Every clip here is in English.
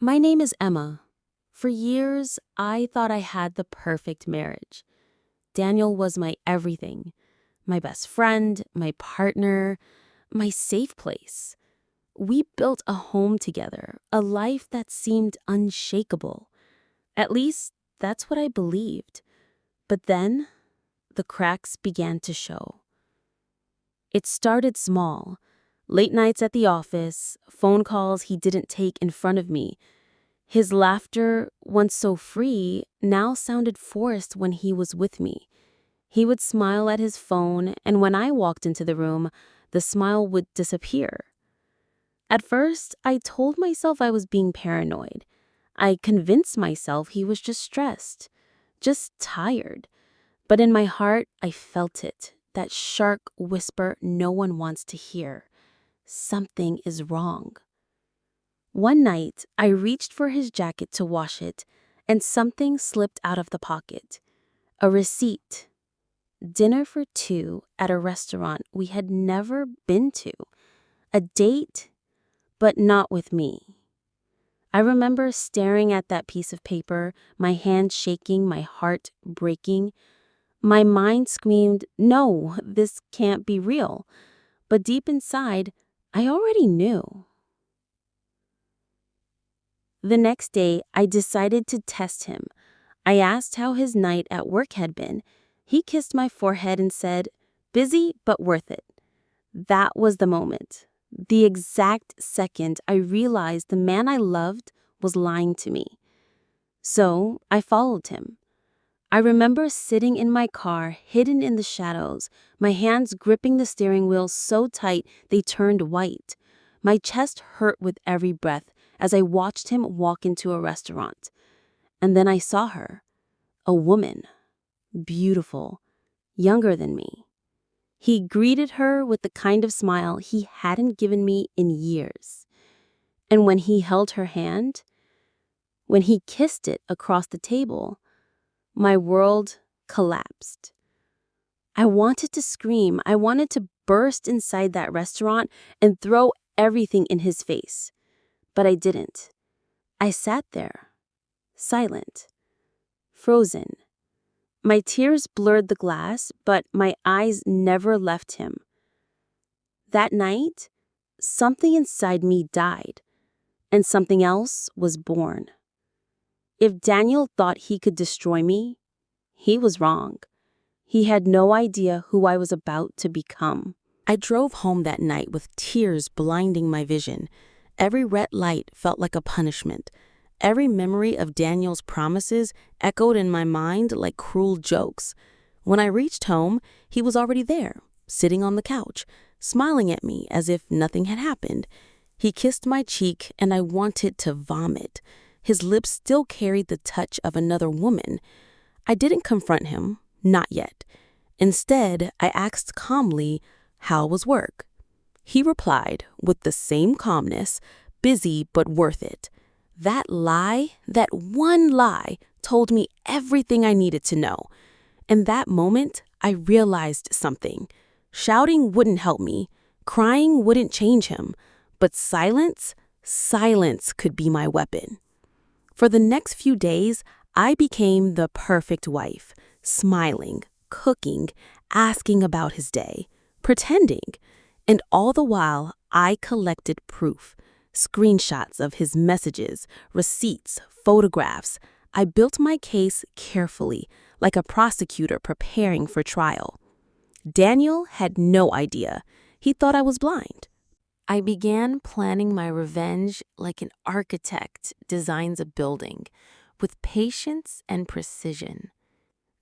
My name is Emma. For years, I thought I had the perfect marriage. Daniel was my everything, my best friend, my partner, my safe place. We built a home together, a life that seemed unshakable. At least, that's what I believed. But then, the cracks began to show. It started small. Late nights at the office, phone calls he didn't take in front of me. His laughter, once so free, now sounded forced when he was with me. He would smile at his phone, and when I walked into the room, the smile would disappear. At first, I told myself I was being paranoid. I convinced myself he was just stressed, just tired. But in my heart, I felt it, that sharp whisper no one wants to hear. Something is wrong. One night, I reached for his jacket to wash it, and something slipped out of the pocket. A receipt. Dinner for two at a restaurant we had never been to. A date, but not with me. I remember staring at that piece of paper, my hand shaking, my heart breaking. My mind screamed, "No, this can't be real." But deep inside, I already knew. The next day, I decided to test him. I asked how his night at work had been. He kissed my forehead and said, "Busy, but worth it." That was the moment. The exact second I realized the man I loved was lying to me. So I followed him. I remember sitting in my car, hidden in the shadows, my hands gripping the steering wheel so tight they turned white. My chest hurt with every breath as I watched him walk into a restaurant. And then I saw her, a woman, beautiful, younger than me. He greeted her with the kind of smile he hadn't given me in years. And when he held her hand, when he kissed it across the table, my world collapsed. I wanted to scream. I wanted to burst inside that restaurant and throw everything in his face. But I didn't. I sat there, silent, frozen. My tears blurred the glass, but my eyes never left him. That night, something inside me died, and something else was born. If Daniel thought he could destroy me, he was wrong. He had no idea who I was about to become. I drove home that night with tears blinding my vision. Every red light felt like a punishment. Every memory of Daniel's promises echoed in my mind like cruel jokes. When I reached home, he was already there, sitting on the couch, smiling at me as if nothing had happened. He kissed my cheek, and I wanted to vomit. His lips still carried the touch of another woman. I didn't confront him, not yet. Instead, I asked calmly, "How was work?" He replied, with the same calmness, "Busy but worth it." That lie, that one lie, told me everything I needed to know. In that moment, I realized something. Shouting wouldn't help me. Crying wouldn't change him. But silence could be my weapon. For the next few days, I became the perfect wife, smiling, cooking, asking about his day, pretending. And all the while, I collected proof. Screenshots of his messages, receipts, photographs. I built my case carefully, like a prosecutor preparing for trial. Daniel had no idea. He thought I was blind. I began planning my revenge like an architect designs a building, with patience and precision.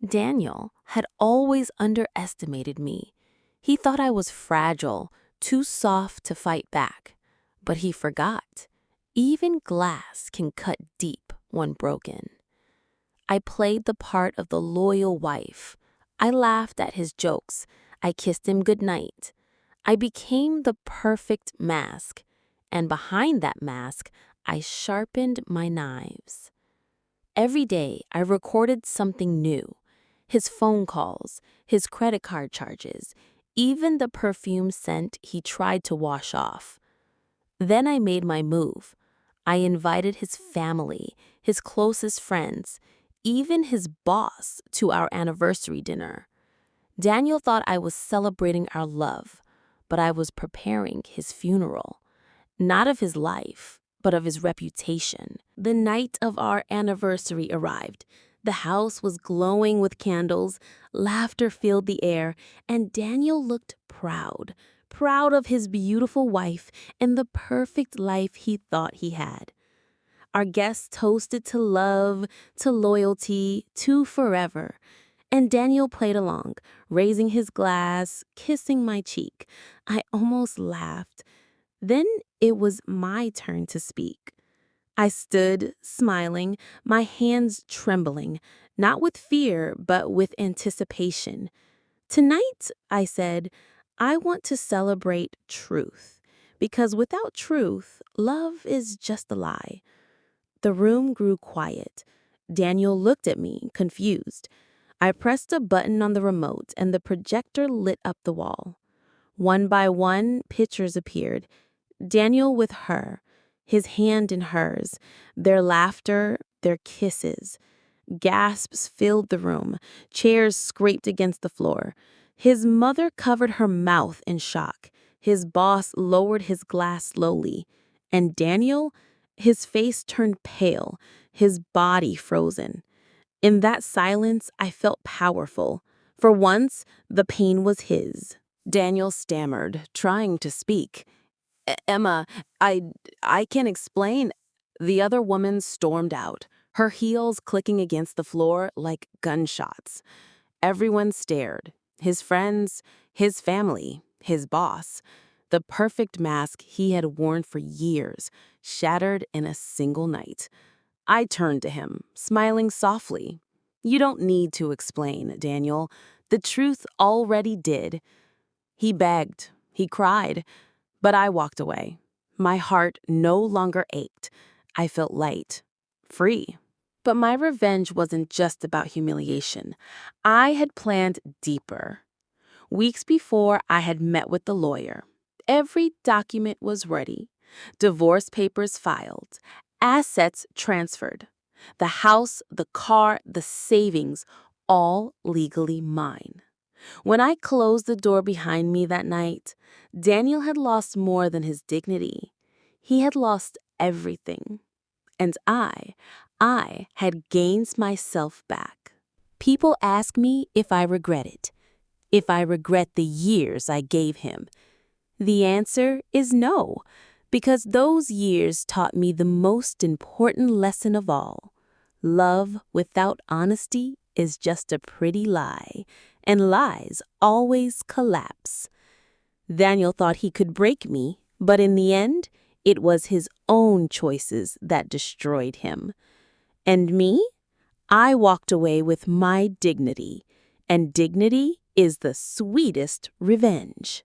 Daniel had always underestimated me. He thought I was fragile, too soft to fight back. But he forgot. Even glass can cut deep when broken. I played the part of the loyal wife. I laughed at his jokes. I kissed him goodnight. I became the perfect mask. And behind that mask, I sharpened my knives. Every day, I recorded something new. His phone calls, his credit card charges, even the perfume scent he tried to wash off. Then I made my move. I invited his family, his closest friends, even his boss to our anniversary dinner. Daniel thought I was celebrating our love, but I was preparing his funeral. Not of his life, but of his reputation. The night of our anniversary arrived. The house was glowing with candles, laughter filled the air, and Daniel looked proud. Proud of his beautiful wife and the perfect life he thought he had. Our guests toasted to love, to loyalty, to forever. And Daniel played along, raising his glass, kissing my cheek. I almost laughed. Then it was my turn to speak. I stood, smiling, my hands trembling, not with fear, but with anticipation. Tonight, I said, I want to celebrate truth, because without truth, love is just a lie. The room grew quiet. Daniel looked at me, confused. I pressed a button on the remote, and the projector lit up the wall. One by one, pictures appeared. Daniel with her, his hand in hers, their laughter, their kisses. Gasps filled the room. Chairs scraped against the floor. His mother covered her mouth in shock. His boss lowered his glass slowly. And Daniel, his face turned pale, his body frozen. In that silence, I felt powerful. For once, the pain was his. Daniel stammered, trying to speak. Emma, I can explain." The other woman stormed out, her heels clicking against the floor like gunshots. Everyone stared. His friends, his family, his boss. The perfect mask he had worn for years, shattered in a single night. I turned to him, smiling softly. "You don't need to explain, Daniel. The truth already did." He begged. He cried. But I walked away. My heart no longer ached. I felt light, free. But my revenge wasn't just about humiliation. I had planned deeper. Weeks before, I had met with the lawyer. Every document was ready. Divorce papers filed. Assets transferred. The house, the car, the savings, all legally mine. When I closed the door behind me that night, Daniel had lost more than his dignity. He had lost everything. And I had gained myself back. People ask me if I regret it, if I regret the years I gave him. The answer is no, because those years taught me the most important lesson of all. Love without honesty is just a pretty lie, and lies always collapse. Daniel thought he could break me, but in the end, it was his own choices that destroyed him. And me? I walked away with my dignity, and dignity is the sweetest revenge.